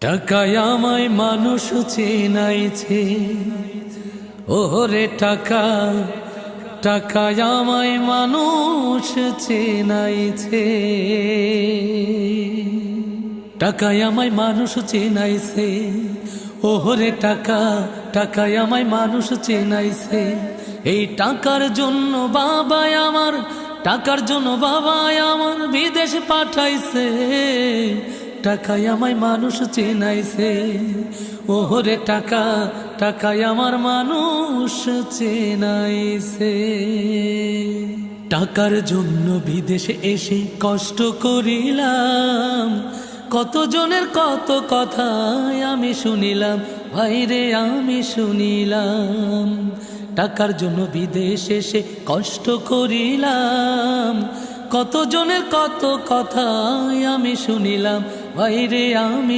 টাকায় আমায় মানুষ চেনাইছে, ওরে টাকা, টাকায় আমায় মানুষ চেনাইছে। টাকায় আমায় মানুষ চেনাইছে, ওরে টাকা, টাকায় আমায় মানুষ চেনাইছে। এই টাকার জন্য বাবাই আমার, টাকার জন্য বাবাই আমার বিদেশ পাঠাইছে। টাকায় আমায় মানুষ চেনাইছে, ওরে টাকা, টাকায় আমার মানুষ চেনাইছে। টাকার জন্য বিদেশে এসে কষ্ট করিলাম, কতজনের কত কথা আমি শুনিলাম, ভাইরে আমি শুনিলাম। টাকার জন্য বিদেশে এসে কষ্ট করিলাম, কতজনের কত কথা আমি শুনিলাম, ভাইরে আমি